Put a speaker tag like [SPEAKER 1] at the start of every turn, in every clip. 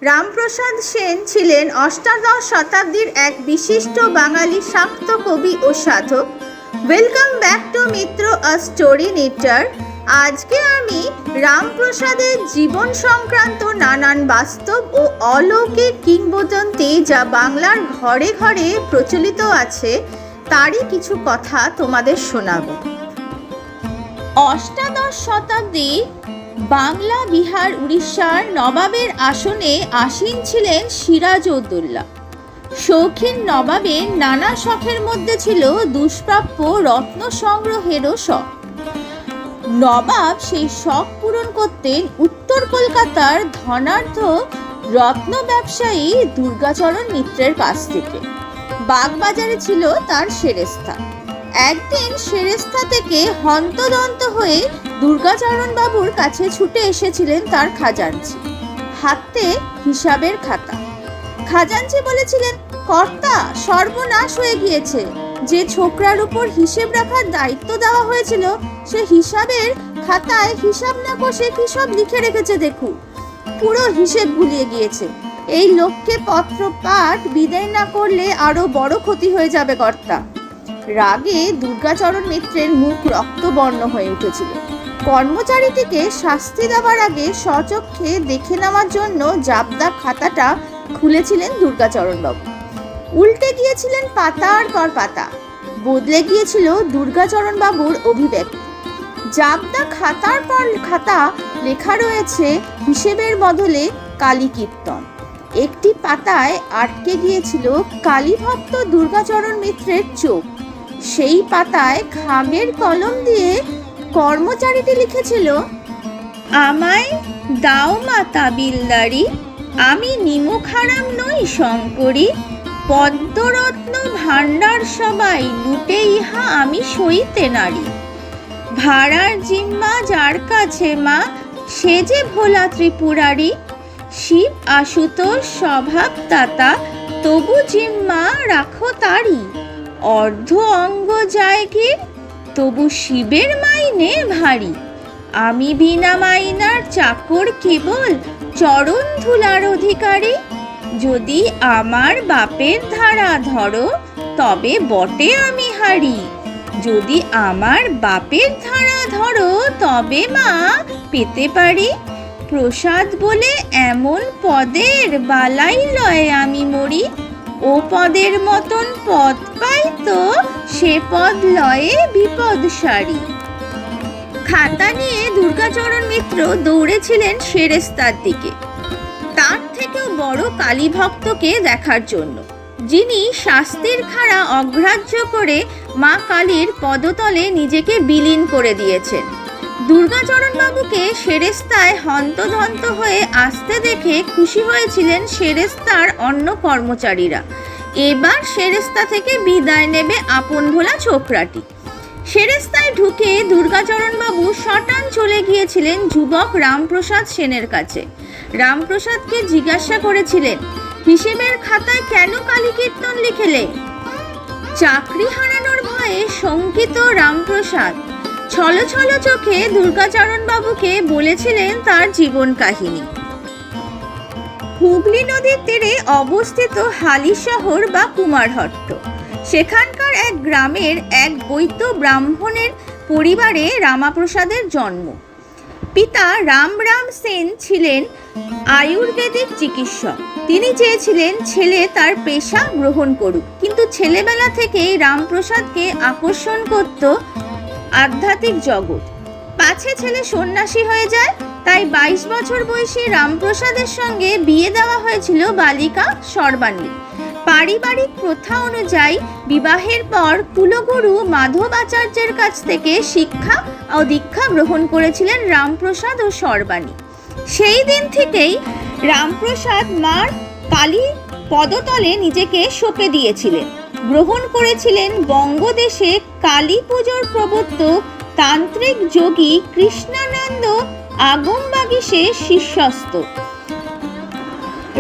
[SPEAKER 1] রামপ্রসাদ সেন ছিলেন অষ্টাদশ শতাব্দীর এক বিশিষ্ট বাঙালি শাক্ত কবি ও সাধক। Welcome back to Mitra a story নিটার। আজকে আমি রামপ্রসাদের জীবন সংক্রান্ত নানান বাস্তব ও অলৌকিক কিংবদন্তি যা বাংলার ঘরে ঘরে প্রচলিত আছে তারই কিছু কথা তোমাদের শোনাবো। অষ্টাদশ শতাব্দী বাংলা, বিহার, উড়িষ্যার নবাবের আসনে আসীন ছিলেন সিরাজউদ্দৌলা। শৌখিন নবাবের নানা শখের মধ্যে ছিল দুষ্প্রাপ্য রত্ন সংগ্রহেরও শখ। নবাব সেই শখ পূরণ করতেন উত্তর কলকাতার ধনাঢ্য রত্ন ব্যবসায়ী দুর্গাচরণ মিত্রের কাছ থেকে। বাগবাজারে ছিল তার সেরেস্তা। একদিন সেরেস্তা থেকে হন্তদন্ত হয়ে দুর্গাচরণ বাবুর কাছে ছুটে এসেছিলেন তার খাজাঞ্চি, হাতে হিসাবের খাতা। খাজাঞ্চি বলেছিলেন, কর্তা, সর্বনাশ হয়ে গিয়েছে। যে ছোকরার উপর হিসেব রাখার দায়িত্ব দেওয়া হয়েছিল সে হিসাবের খাতায় হিসাব না কষে কি সব লিখে রেখেছে দেখুন। পুরো হিসেব ভুলিয়ে গিয়েছে। এই লোককে পত্র পাঠ বিদায় না করলে আরো বড় ক্ষতি হয়ে যাবে কর্তা। রাগে দুর্গাচরণ মিত্রের মুখ রক্তবর্ণ হয়ে উঠেছিল। কর্মচারীটিকে শাস্তি দেওয়ার আগে স্বচক্ষে দেখে নেওয়ার জন্য জাবদা খাতাটা খুলেছিলেন দুর্গাচরণবাবু। উল্টে গিয়েছিলেন পাতার পর পাতা। বদলে গিয়েছিল দুর্গাচরণবাবুর অভিব্যক্তি। জাবদা খাতার পর খাতা লেখা রয়েছে হিসেবের বদলে কালী কীর্তন। একটি পাতায় আটকে গিয়েছিল কালীভক্ত দুর্গাচরণ মিত্রের চোখ। সেই পাতায় খামের কলম দিয়ে কর্মচারীটি লিখেছিল, আমায় দাও মাতা বিলদারি, আমি নিমুখারাম নই শঙ্করী, পদ্মরত্ন ভাণ্ডার সবাই লুটে ইহা আমি সইতে নারী। ভাড়ার জিম্মা যার কাছে মা, সে যে ভোলা ত্রিপুরারি, শিব আশুতোষ স্বভাব দাতা, তবু জিম্মা রাখো তারি, অর্ধ অঙ্গ যায় গির, তবু শিবের মাইনে ভারী। আমি বিনা মাইনার চাকর কেবল, চরণ ধুলার অধিকারী, যদি আমার বাপের ধারা ধরো তবে বটে আমি হারি, যদি আমার বাপের ধারা ধরো তবে মা পেতে পারি। প্রসাদ বলে এমন পদের বালাই লয় আমি মরি, ও পদের মতন পদ পাই তো সে পদ লয়ে বিপদ সারি। খাতা নিয়ে দুর্গাচরণ মিত্র দৌড়েছিলেন সেরেস্তার দিকে, তার থেকেও বড় কালী ভক্তকে দেখার জন্য, যিনি শাস্তির খাড়া অগ্রাহ্য করে মা কালীর পদতলে নিজেকে বিলীন করে দিয়েছেন। দুর্গাচরণ বাবুকে সেরেস্তায় হন্তদন্ত হয়ে আসতে দেখে খুশি হয়েছিলেন সেরেস্তার অন্য কর্মচারীরা। এবার সেরেস্তা থেকে বিদায় নেবে আপন ভোলা ছোকরাটি। সেরেস্তায় ঢুকে দুর্গাচরণ বাবু সটান চলে গিয়েছিলেন যুবক রামপ্রসাদ সেনের কাছে। রামপ্রসাদকে জিজ্ঞাসা করেছিলেন, হিসেবের খাতায় কেন কালী কীর্তন লিখেলে? চাকরি হারানোর ভয়ে শঙ্কিত রামপ্রসাদ ছলছল চোখে দুর্গাচরণ বাবুকে বলেছিলেন তার জীবন কাহিনী। হুগলি নদীর তীরে অবস্থিত হালি শহর বা কুমারহট্ট, সেখানকার এক গ্রামের এক বৈদ্য ব্রাহ্মণের পরিবারে রামাপ্রসাদের জন্ম। পিতা রাম সেন ছিলেন আয়ুর্বেদিক চিকিৎসক। তিনি চেয়েছিলেন ছেলে তার পেশা গ্রহণ করুক, কিন্তু ছেলেবেলা থেকেই রামপ্রসাদকে আকর্ষণ করত আধ্যাত্মিক জগৎ। পাছে ছেলে সন্ন্যাসী হয়ে যায়, তাই 22 বছর বয়সী রামপ্রসাদের সঙ্গে বিয়ে দেওয়া হয়েছিল বালিকা সর্বাণী। পারিবারিক প্রথা অনুযায়ী বিবাহের পর কুলগুরু মাধব আচার্যের কাছ থেকে শিক্ষা ও দীক্ষা গ্রহণ করেছিলেন রামপ্রসাদ ও সর্বাণী। সেই দিন থেকেই রামপ্রসাদ মার কালী পদতলে নিজেকে সঁপে দিয়েছিলেন। গ্রহণ করেছিলেন বঙ্গদেশে কালী পুজোর প্রবর্তক তান্ত্রিক যোগী কৃষ্ণানন্দ আগমবাগীশের শিষ্যস্ত।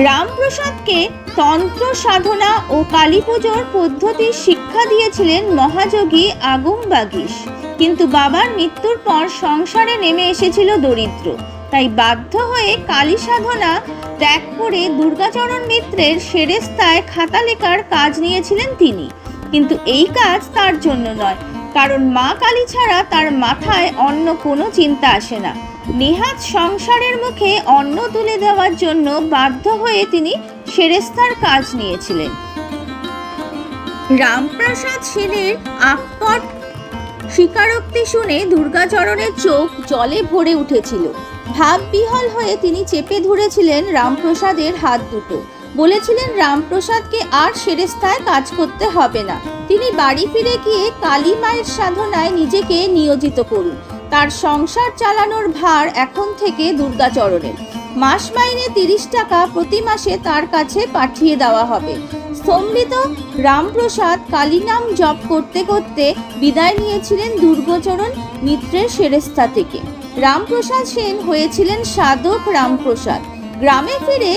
[SPEAKER 1] রামপ্রসাদকে তন্ত্র সাধনা ও কালী পুজোর পদ্ধতি শিক্ষা দিয়েছিলেন মহাযোগী আগমবাগীশ। কিন্তু বাবার মৃত্যুর পর সংসারে নেমে এসেছিল দরিদ্র। তাই বাধ্য হয়ে কালী সাধনা ত্যাগ করে দুর্গাচরণ মিত্রের সেরেস্তায় খাতা লেখার কাজ নিয়েছিলেন তিনি। কিন্তু এই কাজ তার জন্য নয়, কারণ মা কালী ছাড়া তার মাথায় অন্য কোনো চিন্তা আসে না। নেহাত সংসারের মুখে অন্ন তুলে দেওয়ার জন্য বাধ্য হয়ে তিনি সেরেস্তার কাজ নিয়েছিলেন। রামপ্রসাদ সেনের আকপট স্বীকারোক্তি শুনে দুর্গাচরণের চোখ জলে ভরে উঠেছিল। ভাববিহ্বল হয়ে তিনি চেপে ধরেছিলেন রামপ্রসাদের হাত দুটো। বলেছিলেন রামপ্রসাদকে আর সেরেস্তায় কাজ করতে হবে না, তিনি বাড়ি ফিরে গিয়ে কালী মায়ের সাধনায় নিজেকে নিয়োজিত করুন। তার সংসার চালানোর ভার এখন থেকে দুর্গাচরণের। মাস মাইনে 30 টাকা প্রতি মাসে তার কাছে পাঠিয়ে দেওয়া হবে। স্তম্ভিত রামপ্রসাদ কালী নাম জপ করতে করতে বিদায় নিয়েছিলেন দুর্গাচরণ মিত্রের সেরেস্তা থেকে। রামপ্রসাদ সেন হয়েছিলেন সাধক রামপ্রসাদ। গ্রামে ফিরে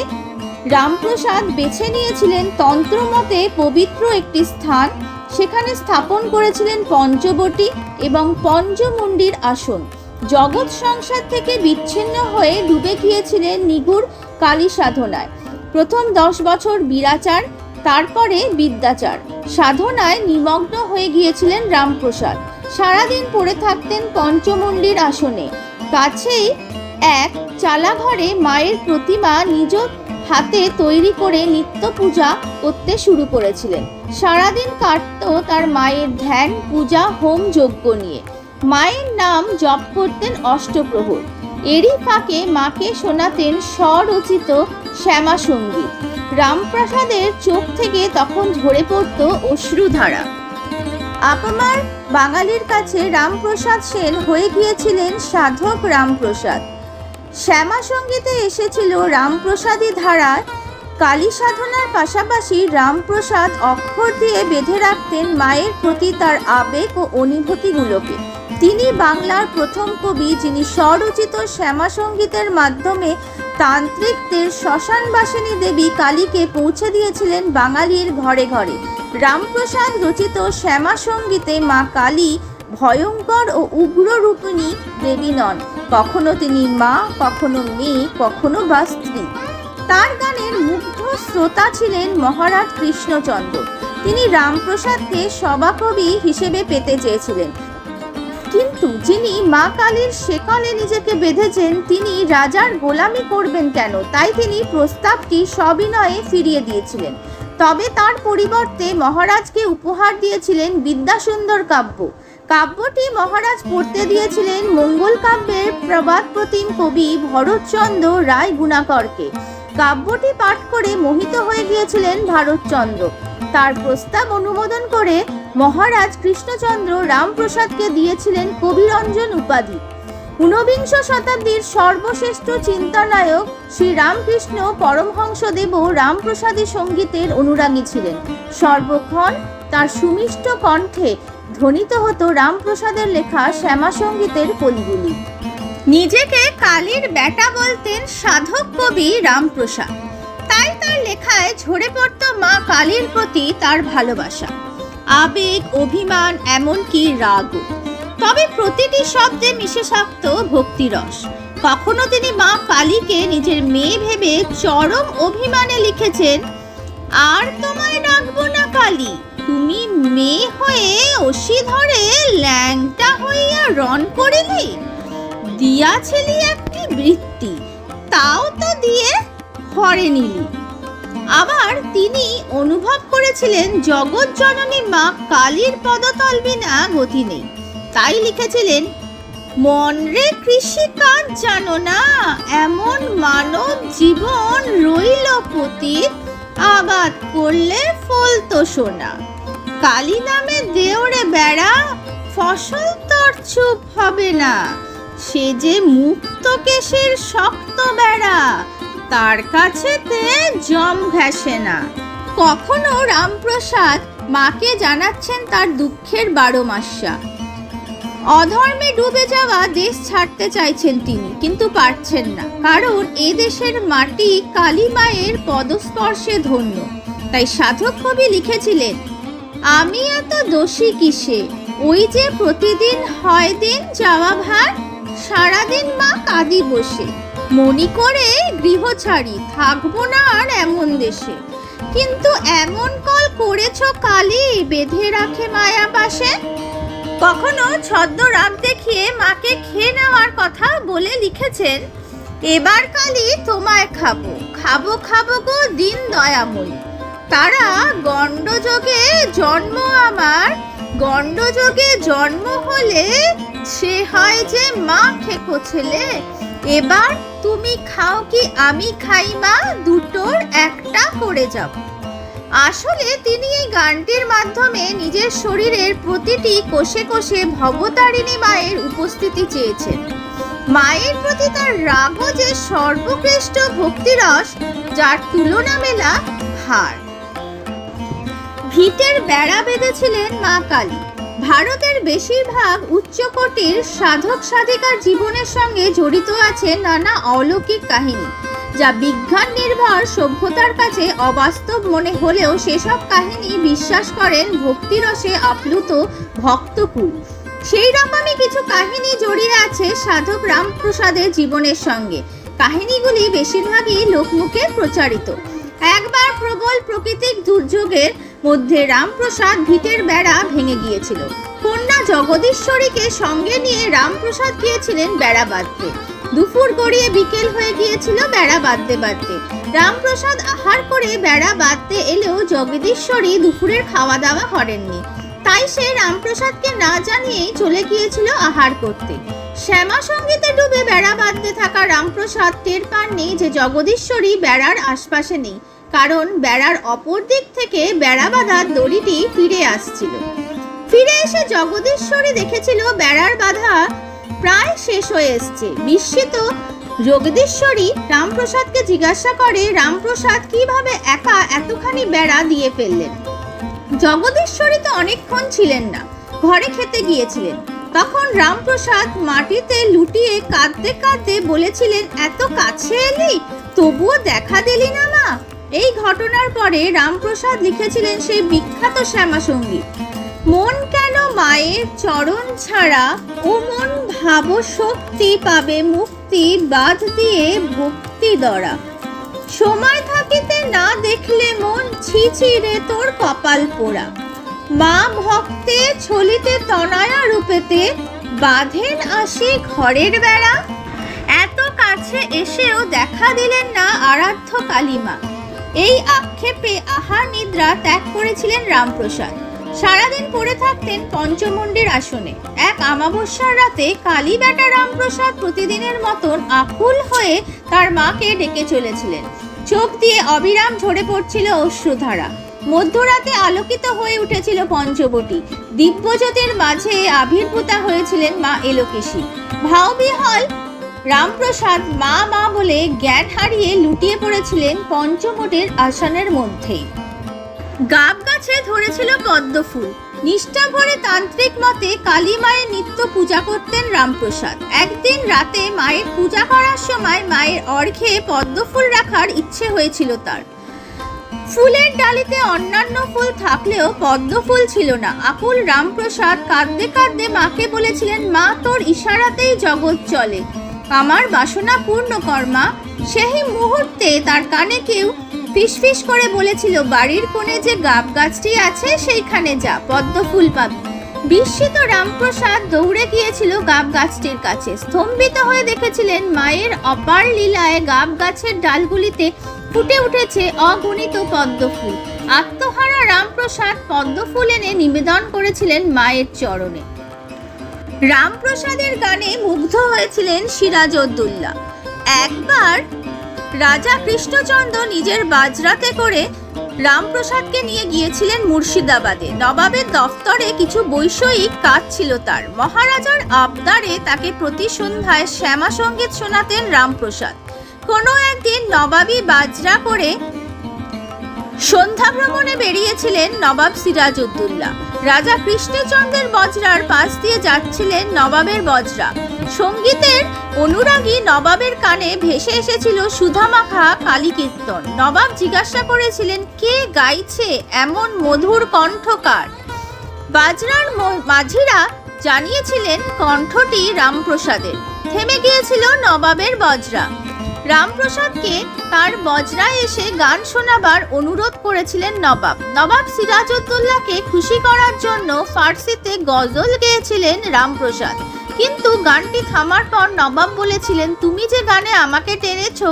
[SPEAKER 1] রামপ্রসাদ বেছে নিয়েছিলেন তন্ত্রমতে পবিত্র একটি স্থান। সেখানে স্থাপন করেছিলেন পঞ্চবটী এবং পঞ্চমুণ্ডির আসন। জগৎ সংসার থেকে বিচ্ছিন্ন হয়ে ডুবে গিয়েছিলেন নিগুড় কালী সাধনায়। প্রথম 10 বছর বীরাচার, তারপরে বিদ্যাচার সাধনায় নিমগ্ন হয়ে গিয়েছিলেন রামপ্রসাদ। সারাদিন পড়ে থাকতেন পঞ্চমুণ্ডির আসনে। কাছেই এক চালাঘরে মায়ের প্রতিমা নিজ হাতে তৈরি করে নিত্য পূজা করতে শুরু করেছিলেন। সারাদিন কাটতো তার মায়ের ধ্যান, পূজা, হোম যজ্ঞ নিয়ে। মায়ের নাম জপ করতেন অষ্টপ্রহর। এরই ফাঁকে মাকে শোনাতেন স্বরচিত শ্যামা সঙ্গীত। রামপ্রসাদের চোখ থেকে তখন ঝরে পড়ত অশ্রুধারা। আপামার বাঙালির কাছে রামপ্রসাদ সেন হয়ে গিয়েছিলেন সাধক রামপ্রসাদ। শ্যামা সঙ্গীতে এসেছিল রামপ্রসাদী ধারা। কালী সাধনার পাশাপাশি রামপ্রসাদ অক্ষর দিয়ে বেঁধে রাখতেন মায়ের প্রতি তার আবেগ ও অনুভূতিগুলোকে। তিনি বাংলার প্রথম কবি যিনি স্বরচিত শ্যামা সঙ্গীতের মাধ্যমে তান্ত্রিকদের শ্মশানবাসিনী দেবী কালীকে পৌঁছে দিয়েছিলেন বাঙালির ঘরে ঘরে। রামপ্রসাদ রচিত শ্যামা সঙ্গীতে মা কালী ভয়ঙ্কর ও উগ্র রূপিণী দেবী নন। কখনো তিনি মা, কখনো মেয়ে, কখনো বা স্ত্রী। তার গানের মুগ্ধ শ্রোতা ছিলেন মহারাজ কৃষ্ণচন্দ্র। তিনি রামপ্রসাদকে সভাকবি হিসেবে পেতে চেয়েছিলেন, কিন্তু যিনি মা কালীর শেকলে নিজেকে বেঁধেছেন তিনি রাজার গোলামি করবেন কেন, তাই তিনি প্রস্তাবটি সবিনয়ে ফিরিয়ে দিয়েছিলেন। তবে তার পরিবর্তে মহারাজকে উপহার দিয়েছিলেন বিদ্যাসুন্দর কাব্য। কাব্যটি মহারাজ পড়তে দিয়েছিলেন মঙ্গল কাব্যের প্রবাদ প্রতিম কবি ভরতচন্দ্র রায় গুণাকরকে। কাব্যটি পাঠ করে মোহিত হয়ে গিয়েছিলেন ভারতচন্দ্র। তার প্রস্তাব অনুমোদন করে মহারাজ কৃষ্ণচন্দ্র রামপ্রসাদকে দিয়েছিলেন কবিরঞ্জন উপাধি। ঊনবিংশ শতাব্দীর সর্বশ্রেষ্ঠ চিন্তানায়ক শ্রী রামকৃষ্ণ পরমহংসদেবও রামপ্রসাদী সঙ্গীতের অনুরাগী ছিলেন। সর্বক্ষণ তার সুমিষ্ট কণ্ঠে ধ্বনিত হতো রামপ্রসাদের লেখা শ্যামা সঙ্গীতের কলিগুলি। নিজেকে কালীর বেটা বলতেন সাধক কবি রামপ্রসাদ, তাই তার লেখায় ঝরে পড়ত মা কালীর প্রতি তার ভালোবাসা, আবেগ, অভিমান, এমনকি রাগও। তবে প্রতিটি শব্দে মিশে থাকত ভক্তিরস। কখনো তিনি মা কালীকে নিজের মেয়ে ভেবে চরম অভিমানে লিখেছেন, আর তোমায় রাখবো না কালী, তুমি মেয়ে হয়ে অসি ধরে ল্যাংটা হইয়া রণ করিলি, দিয়াছিলি একটি বৃত্তি, তাও তো দিয়ে হরে নিলি। আবার তিনি অনুভব করেছিলেন জগৎ জননী মা কালীর পদতল বিনা গতি নেই, তাই লিখেছিলেন, মন রে কৃষিকাজ জানো না, এমন মানব জীবন রইল পতিত, আবাদ করলে ফলতো সোনা, কালী নামে দেওরে বেড়া, ফসল তোর চুপ হবে না, সে যে মুক্ত কেশের শক্ত বেড়া, তার কাছেতে জম ঘেঁষে না। কখনো রামপ্রসাদ মাকে জানাচ্ছেন তার দুঃখের 12 মাসা। অধর্মে ডুবে যাওয়া দেশ ছাড়তে চাইছেন তিনি, কিন্তু পারছেন না, কারণ এ দেশের মাটি কালী মায়ের পদস্পর্শে ধন্য। তাই সাধক কবি লিখেছিলেন, আমি এত দোষী কিসে, ওই যে প্রতিদিন হয় দিন যাওয়া ভার, সারাদিন মা কাঁদি বসে। মনি করে গৃহছাড়ি, থাকবো না আর এমন দেশে। কিন্তু এমন কল করেছ কালী, বেঁধে রাখে মায়া পাশে। কখনো ছদ্ম রাগ দেখিয়ে মাকে খেয়ে নেওয়ার কথা বলে লিখেছেন, এবার কালী তোমায় খাবো, খাবো খাবো গো দিন দয়াময়ী। তারা গণ্ডযোগে জন্ম আমার, গণ্ডযোগে জন্ম হলে সে হয় যে মা খেকো ছেলে। এবার তুমি খাও কি আমি খাই মা, দুটোর একটা করে যাব। আসলে তিনি এই গানটির মাধ্যমে নিজের শরীরের প্রতিটি কোষে কোষে ভবতারিণী মায়ের উপস্থিতি চেয়েছেন। মায়ের প্রতি তার রাগও যে সর্বশ্রেষ্ঠ ভক্তিরস, যার তুলনা মেলা হার। ভিটের বেড়া বেঁধেছিলেন মা কালী। ভারতের বেশিরভাগ উচ্চকোটির সাধক সাধিকার জীবনের সঙ্গে জড়িত আছে নানা অলৌকিক কাহিনী, যা বিজ্ঞান নির্ভর সভ্যতার কাছে অবাস্তব মনে হলেও সেসব কাহিনী বিশ্বাস করেন ভক্তিরসে আপ্লুত ভক্তকুল। সেই রকমই কিছু কাহিনী জড়িয়ে আছে সাধক রামপ্রসাদের জীবনের সঙ্গে। কাহিনীগুলি বেশিরভাগই লোকমুখে প্রচারিত। একবার প্রবল প্রাকৃতিক দুর্যোগের মধ্যে রামপ্রসাদ ভিটের বেড়া ভেঙে গিয়েছিল। কন্যা জগদীশ্বরীকে সঙ্গে নিয়ে রামপ্রসাদ গিয়েছিলেন বেড়া বাঁধতে। দুপুর গড়িয়ে বিকেল হয়ে গিয়েছিল বেড়া বাঁধতে বাঁধতে। রামপ্রসাদ আহার করে বেড়া বাঁধতে এলেও জগদীশ্বরী দুপুরের খাওয়া দাওয়া করেননি। তাই সে রামপ্রসাদকে না জানিয়েই চলে গিয়েছিল আহার করতে। শ্যামা সঙ্গীতে ডুবে বেড়া বাঁধতে থাকা রামপ্রসাদ টের পাননি যে জগদীশ্বরী বেড়ার আশপাশে নেই, কারণ বেড়ার অপর দিক থেকে বেড়া বাঁধার দড়িটি ফিরে আসছিল। ফিরে এসে জগদীশ্বরী দেখেছিল বেড়ার বাঁধা প্রায় শেষ হয়ে এসছে। বিস্মিত জগদীশ্বরী রামপ্রসাদকে জিজ্ঞাসা করে, রামপ্রসাদ কিভাবে একা এতখানি বেড়া দিয়ে ফেললেন? জগদীশ্বরী তো অনেকক্ষণ ছিলেন না, ঘরে খেতে গিয়েছিলেন। তখন রামপ্রসাদ মাটিতে লুটিয়ে কাঁদতে কাঁদতে বলেছিলেন, এত কাছে এলি তবুও দেখা দিলি না মা। এই ঘটনার পরে রামপ্রসাদ লিখেছিলেন সেই বিখ্যাত শ্যামা সঙ্গীত, মন কেন মায়ের চরণ ছাড়া, ও মন ভাব শক্তি পাবে মুক্তি, বাঁধ দিয়ে ভক্তি দরা। সময় থাকিতে না দেখলে মন, ছি ছি রে তোর কপাল পোড়া। মা ভক্তে ছলিতে তনয়া রূপেতে, বাঁধেন আসি ঘরের বেড়া। এত কাছে এসেও দেখা দিলেন না আরাধ্য কালীমা। এই আক্ষেপে আহার নিদ্রা ত্যাগ করেছিলেন রামপ্রসাদ। সারাদিন পড়ে থাকতেন পঞ্চমুণ্ডীর আসনে। এক অমাবস্যার রাতে কালী বেটা রামপ্রসাদ প্রতিদিনের মতন আকুল হয়ে তার মাকে ডেকে চলেছিলেন। চোখ দিয়ে অবিরাম ঝরে পড়ছিল অশ্রুধারা। মধ্যরাতে আলোকিত হয়ে উঠেছিল পঞ্চবটী। দিব্যজ্যোতির মাঝে আবির্ভূতা হয়েছিলেন মা এলোকেশী। ভাববিহ্বল রামপ্রসাদ মা মা বলে জ্ঞান হারিয়ে লুটিয়ে পড়েছিলেন পঞ্চবটির আসনের মধ্যেই। গাব গাছে ধরেছিল পদ্ম ফুল। নিষ্ঠা ভরে তান্ত্রিক মতে কালী মায়ের নিত্য পূজা করতেন রামপ্রসাদ। একদিন রাতে মায়ের পূজা করার সময় মায়ের অর্ঘ্যে পদ্ম ফুল রাখার ইচ্ছে হয়েছিল তার। ফুলের ডালিতে অন্যান্য ফুল থাকলেও পদ্ম ফুল ছিল না। আকুল রামপ্রসাদ কাঁদতে কাঁদতে মাকে বলেছিলেন, মা তোর ইশারাতেই জগৎ চলে, আমার বাসনা পূর্ণ কর মা। সেই মুহূর্তে তার কানে কেউ ফিসফিস করে বলেছিল, বাড়ির কোণে যে গাব গাছটি আছে সেইখানে যা, পদ্ম ফুল পাবি। বিস্মিত রামপ্রসাদ দৌড়ে গিয়েছিল গাব গাছটির কাছে। স্তম্ভিত হয়ে দেখেছিলেন মায়ের অপার লীলায় গাব গাছের ডালগুলিতে ফুটে উঠেছে অগণিত পদ্ম ফুল। আত্মহারা রামপ্রসাদ পদ্ম ফুল এনে নিবেদন করেছিলেন মায়ের চরণে। রামপ্রসাদের গানে মুগ্ধ হয়েছিলেন সিরাজউদ্দৌলা। একবার রাজা কৃষ্ণচন্দ্র নিজের বাজরাতে করে রামপ্রসাদকে নিয়ে গিয়েছিলেন মুর্শিদাবাদে। নবাবের দফতরে কিছু বৈষয়িক কাজ ছিল তার। মহারাজার আবদারে তাকে প্রতি সন্ধ্যায় শ্যামা সঙ্গীত শোনাতেন রামপ্রসাদ। কোনো একদিন নবাবী বাজরা করে সন্ধ্যা ভ্রমণে বেরিয়েছিলেন নবাব সিরাজউদ্দৌলা। রাজা কৃষ্ণচন্দ্রের বজরার পাশ দিয়ে যাচ্ছিলেন নবাবের বজরা। সঙ্গীতের অনুরাগী নবাবের কানে ভেসে এসেছিল সুধামাখা কালী কীর্তন। নবাব জিজ্ঞাসা করেছিলেন, কে গাইছে এমন মধুর কণ্ঠকার? বাজরার মাঝিরা জানিয়েছিলেন কণ্ঠটি রামপ্রসাদের। থেমে গিয়েছিল নবাবের বজরা। রামপ্রসাদকে তার বজরায় এসে গান শোনাবার অনুরোধ করেছিলেন নবাব। নবাব সিরাজউদ্দৌলাকে খুশি করার জন্য ফার্সিতে গজল গেয়েছিলেন রামপ্রসাদ, কিন্তু গানটি থামার পর নবাব বলেছিলেন, তুমি যে গানে আমাকে টেনেছো,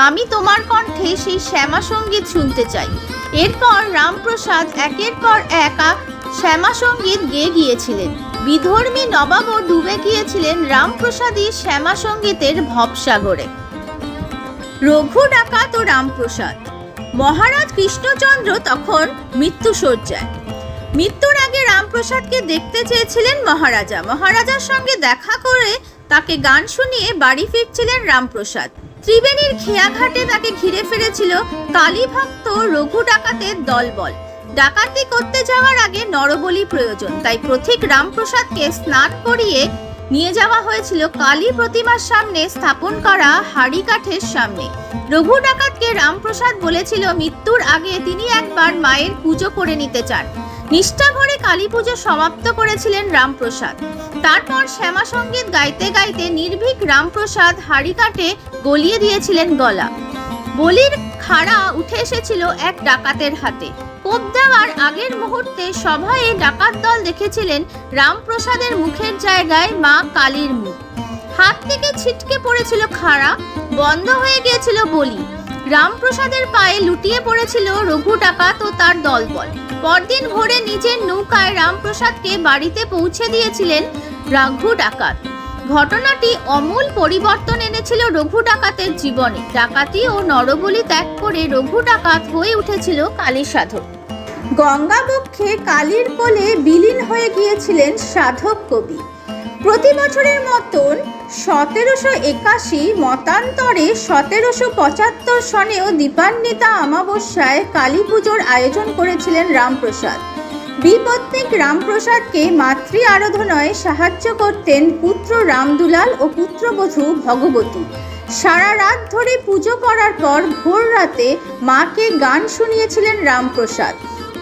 [SPEAKER 1] আমি তোমার কণ্ঠে সেই শ্যামা সঙ্গীত শুনতে চাই। এরপর রামপ্রসাদ একের পর এক শ্যামা সঙ্গীত গেয়ে গিয়েছিলেন। বিধর্মী নবাবও ডুবে গিয়েছিলেন রামপ্রসাদী শ্যামা সঙ্গীতের ভবসাগরে। রঘু ডাকাত ও রামপ্রসাদ। মহারাজ কৃষ্ণচন্দ্র তখন মৃত্যুশয্যায়। মৃত্যুর আগে রামপ্রসাদকে দেখতে চেয়েছিলেন মহারাজা। মহারাজার সঙ্গে দেখা করে তাকে গান শুনিয়ে বাড়ি ফিরছিলেন রামপ্রসাদ। ত্রিবেণীর খেয়াঘাটে তাকে ঘিরে ফেলেছিল কালীভক্ত রঘু ডাকাতের দলবল। ডাকাতি করতে যাওয়ার আগে নরবলি প্রয়োজন, তাই পথিক রামপ্রসাদকে স্নান করিয়ে নিয়ে যাওয়া হয়েছিল কালী প্রতিমার সামনে স্থাপন করা হাড়ি কাঠের সামনে। রঘু ডাকাতকে রামপ্রসাদ বলেছিল মৃত্যুর আগে তিনি একবার মায়ের পুজো করে নিতে চান। নিষ্ঠা ভরে কালী পুজো সমাপ্ত করেছিলেন রামপ্রসাদ। তারপর শ্যামা সঙ্গীত গাইতে গাইতে নির্ভীক রামপ্রসাদ হাড়ি কাঠে গলিয়ে দিয়েছিলেন গলা। বলির খাড়া উঠে এসেছিল এক ডাকাতের হাতে। কোপ দেওয়ার আগের মুহূর্তে সভায় ডাকাত দল দেখেছিলেন রামপ্রসাদের মুখের জায়গায় মা কালীর মুখ। হাত থেকে ছিটকে পড়েছিল খাড়া, বন্ধ হয়ে গিয়েছিল বলি। রামপ্রসাদের পায়ে লুটিয়ে পড়েছিল রঘু ডাকাত ও তার দলবল। পরদিন ভোরে নিজের নৌকায় রামপ্রসাদকে বাড়িতে পৌঁছে দিয়েছিলেন রঘু ডাকাত। ঘটনাটি অমূল পরিবর্তন এনেছিল রঘু ডাকাতের জীবনে। ডাকাতি ও নরবলি ত্যাগ করে রঘু ডাকাত হয়ে উঠেছিল কালী সাধক। গঙ্গাবক্ষে কালীর কোলে বিলীন হয়ে গিয়েছিলেন সাধক কবি। প্রতি বছরের মতন 1781 মতান্তরে 1775 সনেও দীপান্বিতা অমাবস্যায় কালী পুজোর আয়োজন করেছিলেন রামপ্রসাদ। বিপত্নিক রামপ্রসাদকে মাতৃ আরাধনায় সাহায্য করতেন পুত্র রামদুলাল ও পুত্রবধূ ভগবতী। সারা রাত ধরে পুজো করার পর ভোর রাতে মাকে গান শুনিয়েছিলেন রামপ্রসাদ।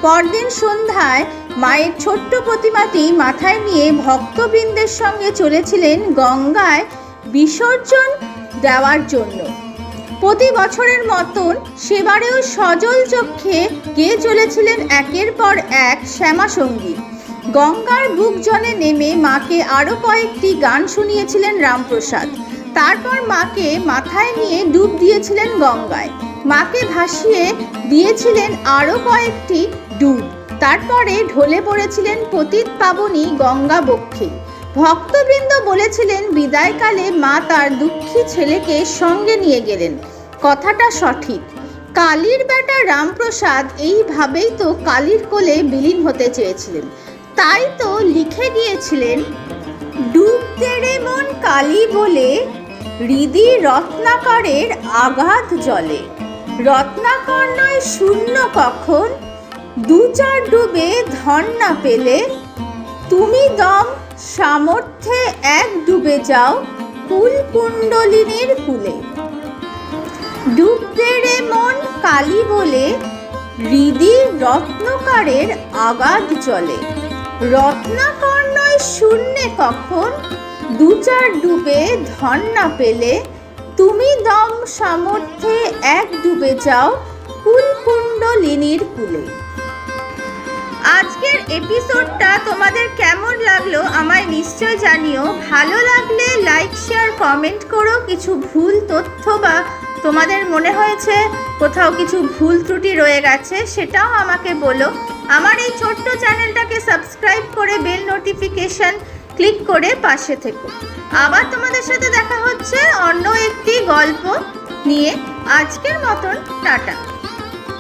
[SPEAKER 1] পরদিন সন্ধ্যায় মায়ের ছোট্ট প্রতিমাটি মাথায় নিয়ে ভক্তবৃন্দের সঙ্গে চলেছিলেন গঙ্গায় বিসর্জন দেওয়ার জন্য। প্রতি বছরের মতন সেবারেও সজল চক্ষে গেয়ে চলেছিলেন একের পর এক শ্যামা সঙ্গীত। গঙ্গার বুক জলে নেমে মাকে আরও কয়েকটি গান শুনিয়েছিলেন রামপ্রসাদ। তারপর মাকে মাথায় নিয়ে ডুব দিয়েছিলেন গঙ্গায়। মাকে ভাসিয়ে দিয়েছিলেন আরও কয়েকটি ডুব। তারপরে ঢলে পড়েছিলেন পতিত পাবনী গঙ্গা বক্ষে। ভক্তবৃন্দ বলেছিলেন বিদায়কালে মা তার দুঃখী ছেলেকে সঙ্গে নিয়ে গেলেন। কথাটা সঠিক। কালীর বেটা রামপ্রসাদ এইভাবেই তো কালীর কোলে বিলীন হতে চেয়েছিলেন। তাই তো লিখে গিয়েছিলেন, ডুব তেরে মন কালী বলে হৃদি রত্নাকরের আঘাত জলে। রত্নাকর নয় শূন্য কখন, দু চার ডুবে ধন না পেলে। তুমি দম সামর্থ্যে এক ডুবে যাও কুল কুণ্ডলিনীর কুলে। ডুব দে রে মন কালী বলে হৃদি রত্নকারের আগাধ জলে। রত্নাকর নয় শূন্যে কখন, দু চার ডুবে ধন না পেলে। তুমি দম সামর্থ্যে এক ডুবে যাও কুল কুণ্ডলিনীর কুলে। আজকের এপিসোডটা তোমাদের কেমন লাগলো আমায় নিশ্চয় জানিও। ভালো লাগলে লাইক শেয়ার কমেন্ট করো। কিছু ভুল তথ্য বা তোমাদের মনে হয়েছে কোথাও কিছু ভুল ত্রুটি রয়ে গেছে সেটাও আমাকে বলো। আমার এই ছোট্ট চ্যানেলটাকে সাবস্ক্রাইব করে বেল নোটিফিকেশন ক্লিক করে পাশে থেকো। আবার তোমাদের সাথে দেখা হচ্ছে অন্য একটি গল্প নিয়ে। আজকের মতন টাটা।